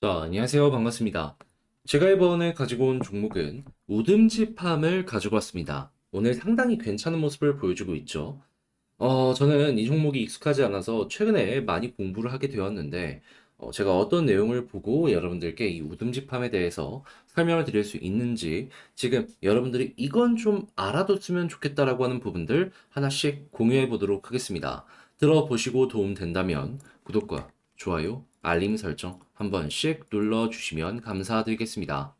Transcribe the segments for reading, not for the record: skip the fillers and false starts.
자, 안녕하세요. 반갑습니다. 제가 이번에 가지고 온 종목은 우듬지팜을 가지고 왔습니다. 오늘 상당히 괜찮은 모습을 보여주고 있죠. 저는 이 종목이 익숙하지 않아서 최근에 많이 공부를 하게 되었는데, 제가 어떤 내용을 보고 여러분들께 이 우듬지팜에 대해서 설명을 드릴 수 있는지, 지금 여러분들이 이건 좀 알아뒀으면 좋겠다라고 하는 부분들 하나씩 공유해 보도록 하겠습니다. 들어보시고 도움 된다면 구독과 좋아요, 알림 설정 한 번씩 눌러주시면 감사드리겠습니다.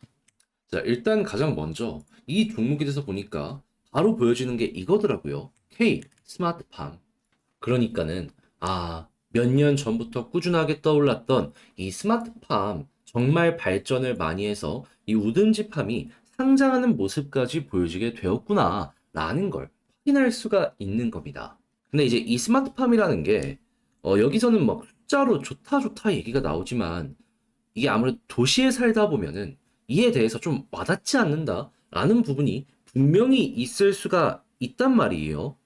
자, 일단 가장 먼저 이 종목에 대해서 보니까 바로 보여지는 게 이거더라고요. K 스마트팜. 그러니까는 몇 년 전부터 꾸준하게 떠올랐던 이 스마트팜 정말 발전을 많이 해서 이 우든지팜이 상장하는 모습까지 보여지게 되었구나 라는 걸 확인할 수가 있는 겁니다. 근데 이제 이 스마트팜이라는 게 여기서는 막 숫자로 좋다 좋다 얘기가 나오지만 이게 아무래도 도시에 살다 보면은 이에 대해서 좀 와닿지 않는다라는 부분이 분명히 있을 수가 있단 말이에요.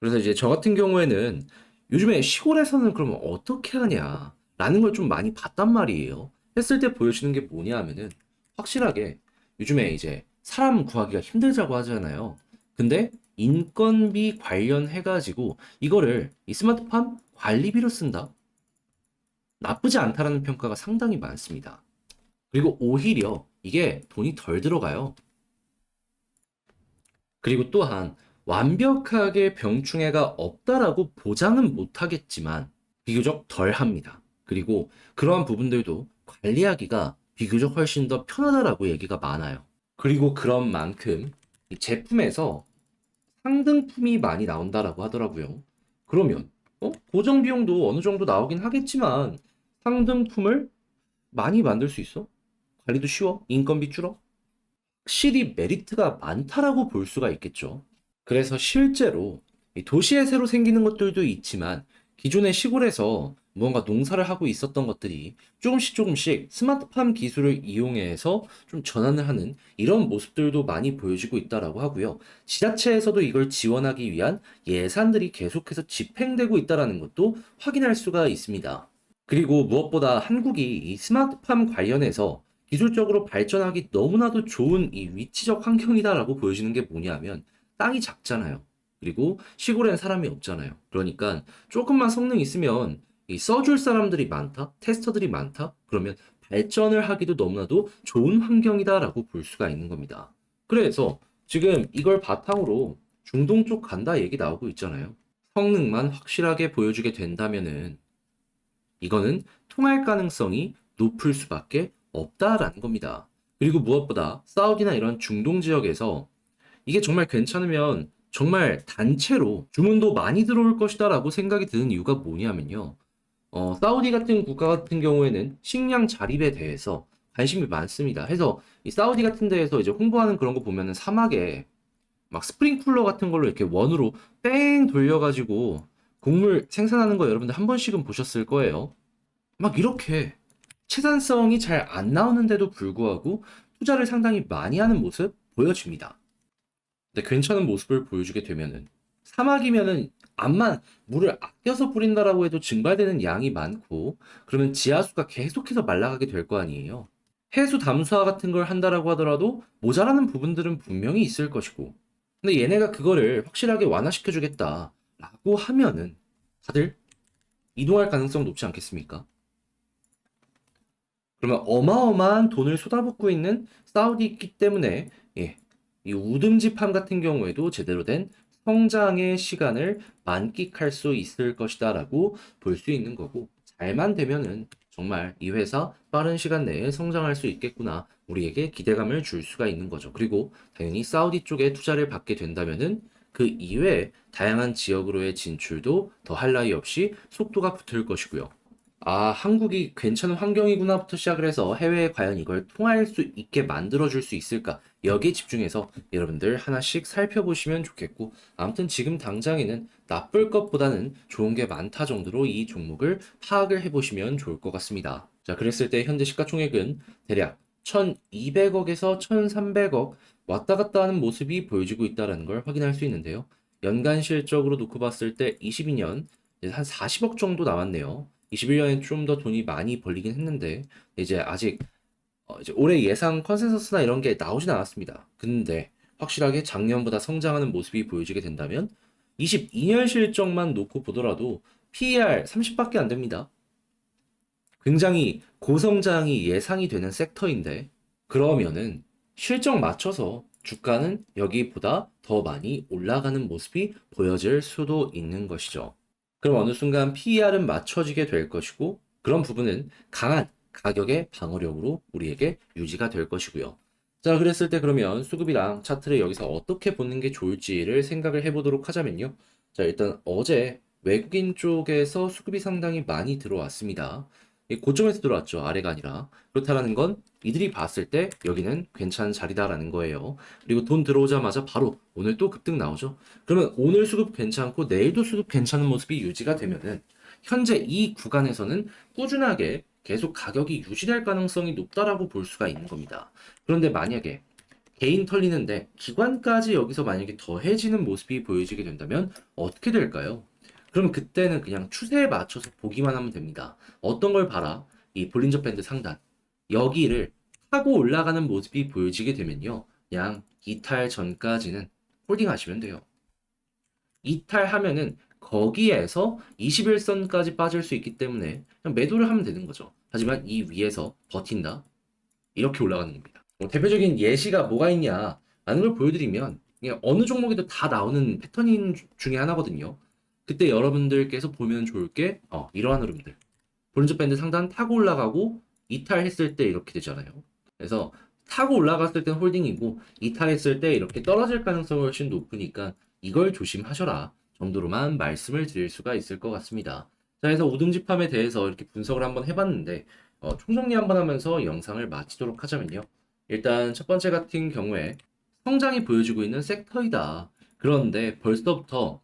그래서 이제 저 같은 경우에는 요즘에 시골에서는 그러면 어떻게 하냐라는 걸 좀 많이 봤단 말이에요. 했을 때 보여주는 게 뭐냐 하면은 확실하게 요즘에 이제 사람 구하기가 힘들다고 하잖아요. 근데 인건비 관련해가지고 이거를 이 스마트팜 관리비로 쓴다? 나쁘지 않다라는 평가가 상당히 많습니다. 그리고 오히려 이게 돈이 덜 들어가요. 그리고 또한 완벽하게 병충해가 없다라고 보장은 못하겠지만 비교적 덜 합니다. 그리고 그러한 부분들도 관리하기가 비교적 훨씬 더 편하다라고 얘기가 많아요. 그리고 그런 만큼 이 제품에서 상등품이 많이 나온다라고 하더라고요. 그러면 고정 비용도 어느 정도 나오긴 하겠지만 상등품을 많이 만들 수 있어? 관리도 쉬워? 인건비 줄어? 확실히 메리트가 많다라고 볼 수가 있겠죠. 그래서 실제로 이 도시에 새로 생기는 것들도 있지만 기존의 시골에서 무언가 농사를 하고 있었던 것들이 조금씩 조금씩 스마트팜 기술을 이용해서 좀 전환을 하는 이런 모습들도 많이 보여지고 있다라고 하고요. 지자체에서도 이걸 지원하기 위한 예산들이 계속해서 집행되고 있다라는 것도 확인할 수가 있습니다. 그리고 무엇보다 한국이 이 스마트팜 관련해서 기술적으로 발전하기 너무나도 좋은 이 위치적 환경이다라고 보여지는 게 뭐냐면 땅이 작잖아요. 그리고 시골엔 사람이 없잖아요. 그러니까 조금만 성능 있으면 이 써줄 사람들이 많다, 테스터들이 많다, 그러면 발전을 하기도 너무나도 좋은 환경이다라고 볼 수가 있는 겁니다. 그래서 지금 이걸 바탕으로 중동 쪽 간다 얘기 나오고 있잖아요. 성능만 확실하게 보여주게 된다면은 이거는 통할 가능성이 높을 수밖에 없다라는 겁니다. 그리고 무엇보다 사우디나 이런 중동 지역에서 이게 정말 괜찮으면 정말 단체로 주문도 많이 들어올 것이다라고 생각이 드는 이유가 뭐냐면요. 사우디 같은 국가 같은 경우에는 식량 자립에 대해서 관심이 많습니다. 해서 이 사우디 같은 데에서 이제 홍보하는 그런 거 보면은 사막에 막 스프링쿨러 같은 걸로 이렇게 원으로 뺑 돌려가지고 곡물 생산하는 거 여러분들 한 번씩은 보셨을 거예요. 막 이렇게 채산성이 잘 안 나오는데도 불구하고 투자를 상당히 많이 하는 모습 보여집니다. 근데 괜찮은 모습을 보여주게 되면은 사막이면은 암만 물을 아껴서 뿌린다라고 해도 증발되는 양이 많고 그러면 지하수가 계속해서 말라가게 될 거 아니에요. 해수 담수화 같은 걸 한다라고 하더라도 모자라는 부분들은 분명히 있을 것이고 근데 얘네가 그거를 확실하게 완화시켜 주겠다라고 하면은 다들 이동할 가능성 높지 않겠습니까? 그러면 어마어마한 돈을 쏟아붓고 있는 사우디 있기 때문에 예, 이 우듬지팜 같은 경우에도 제대로 된 성장의 시간을 만끽할 수 있을 것이다라고 볼 수 있는 거고 잘만 되면은 정말 이 회사 빠른 시간 내에 성장할 수 있겠구나 우리에게 기대감을 줄 수가 있는 거죠. 그리고 당연히 사우디 쪽에 투자를 받게 된다면은 그 이외에 다양한 지역으로의 진출도 더할 나위 없이 속도가 붙을 것이고요. 한국이 괜찮은 환경이구나부터 시작을 해서 해외에 과연 이걸 통할 수 있게 만들어줄 수 있을까? 여기에 집중해서 여러분들 하나씩 살펴보시면 좋겠고, 아무튼 지금 당장에는 나쁠 것보다는 좋은 게 많다 정도로 이 종목을 파악을 해보시면 좋을 것 같습니다. 자, 그랬을 때 현재 시가총액은 대략 1200억에서 1300억 왔다 갔다 하는 모습이 보여지고 있다는 걸 확인할 수 있는데요. 연간 실적으로 놓고 봤을 때 22년 한 40억 정도 나왔네요. 21년에 좀 더 돈이 많이 벌리긴 했는데 이제 아직 이제 올해 예상 컨센서스나 이런 게 나오진 않았습니다. 근데 확실하게 작년보다 성장하는 모습이 보여지게 된다면 22년 실적만 놓고 보더라도 PER 30밖에 안 됩니다. 굉장히 고성장이 예상이 되는 섹터인데 그러면은 실적 맞춰서 주가는 여기보다 더 많이 올라가는 모습이 보여질 수도 있는 것이죠. 그럼 어느 순간 PER은 맞춰지게 될 것이고 그런 부분은 강한 가격의 방어력으로 우리에게 유지가 될 것이고요. 자, 그랬을 때 그러면 수급이랑 차트를 여기서 어떻게 보는 게 좋을지를 생각을 해보도록 하자면요. 자, 일단 어제 외국인 쪽에서 수급이 상당히 많이 들어왔습니다. 고점에서 들어왔죠. 아래가 아니라. 그렇다라는 건 이들이 봤을 때 여기는 괜찮은 자리다라는 거예요. 그리고 돈 들어오자마자 바로 오늘 또 급등 나오죠. 그러면 오늘 수급 괜찮고 내일도 수급 괜찮은 모습이 유지가 되면은 현재 이 구간에서는 꾸준하게 계속 가격이 유지될 가능성이 높다라고 볼 수가 있는 겁니다. 그런데 만약에 개인 털리는데 기관까지 여기서 만약에 더해지는 모습이 보여지게 된다면 어떻게 될까요? 그럼 그때는 그냥 추세에 맞춰서 보기만 하면 됩니다. 어떤 걸 봐라. 이 볼린저 밴드 상단. 여기를 타고 올라가는 모습이 보여지게 되면요. 그냥 이탈 전까지는 홀딩 하시면 돼요. 이탈하면은 거기에서 21선까지 빠질 수 있기 때문에 그냥 매도를 하면 되는 거죠. 하지만 이 위에서 버틴다. 이렇게 올라가는 겁니다. 대표적인 예시가 뭐가 있냐 라는 걸 보여드리면 그냥 어느 종목에도 다 나오는 패턴인 중에 하나거든요. 그때 여러분들께서 보면 좋을 게 이러한 흐름들. 볼린저 밴드 상단 타고 올라가고 이탈했을 때 이렇게 되잖아요. 그래서 타고 올라갔을 때 홀딩이고 이탈했을 때 이렇게 떨어질 가능성이 훨씬 높으니까 이걸 조심하셔라 정도로만 말씀을 드릴 수가 있을 것 같습니다. 자, 그래서 우등집함에 대해서 이렇게 분석을 한번 해봤는데 총정리 한번 하면서 영상을 마치도록 하자면요. 일단 첫 번째 같은 경우에 성장이 보여지고 있는 섹터이다. 그런데 벌써부터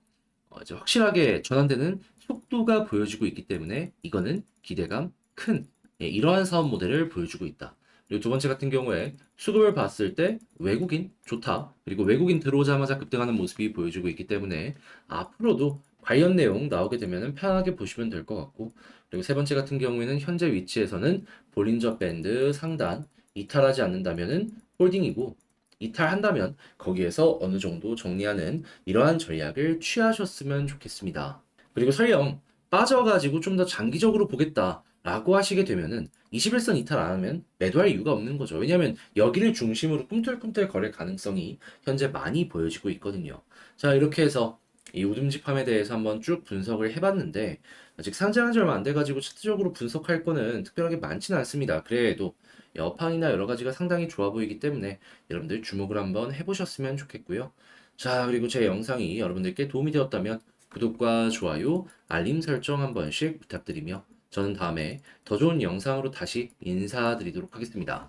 이제 확실하게 전환되는 속도가 보여지고 있기 때문에 이거는 기대감 큰 이러한 사업 모델을 보여주고 있다. 그리고 두 번째 같은 경우에 수급을 봤을 때 외국인 좋다. 그리고 외국인 들어오자마자 급등하는 모습이 보여주고 있기 때문에 앞으로도 관련 내용 나오게 되면 편하게 보시면 될 것 같고 그리고 세 번째 같은 경우에는 현재 위치에서는 볼린저 밴드 상단 이탈하지 않는다면은 홀딩이고 이탈한다면 거기에서 어느 정도 정리하는 이러한 전략을 취하셨으면 좋겠습니다. 그리고 설령 빠져가지고 좀 더 장기적으로 보겠다라고 하시게 되면은 21선 이탈 안 하면 매도할 이유가 없는 거죠. 왜냐하면 여기를 중심으로 꿈틀꿈틀 거릴 가능성이 현재 많이 보여지고 있거든요. 자, 이렇게 해서 이 우듬집함에 대해서 한번 쭉 분석을 해봤는데 아직 상장한 지 얼마 안 돼가지고 차트적으로 분석할 거는 특별하게 많지는 않습니다. 그래도 여판이나 여러 가지가 상당히 좋아 보이기 때문에 여러분들 주목을 한번 해보셨으면 좋겠고요. 자, 그리고 제 영상이 여러분들께 도움이 되었다면 구독과 좋아요, 알림 설정 한 번씩 부탁드리며 저는 다음에 더 좋은 영상으로 다시 인사드리도록 하겠습니다.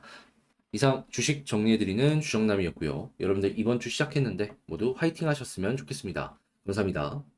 이상 주식 정리해드리는 주정남이었고요. 여러분들 이번 주 시작했는데 모두 화이팅 하셨으면 좋겠습니다. 감사합니다.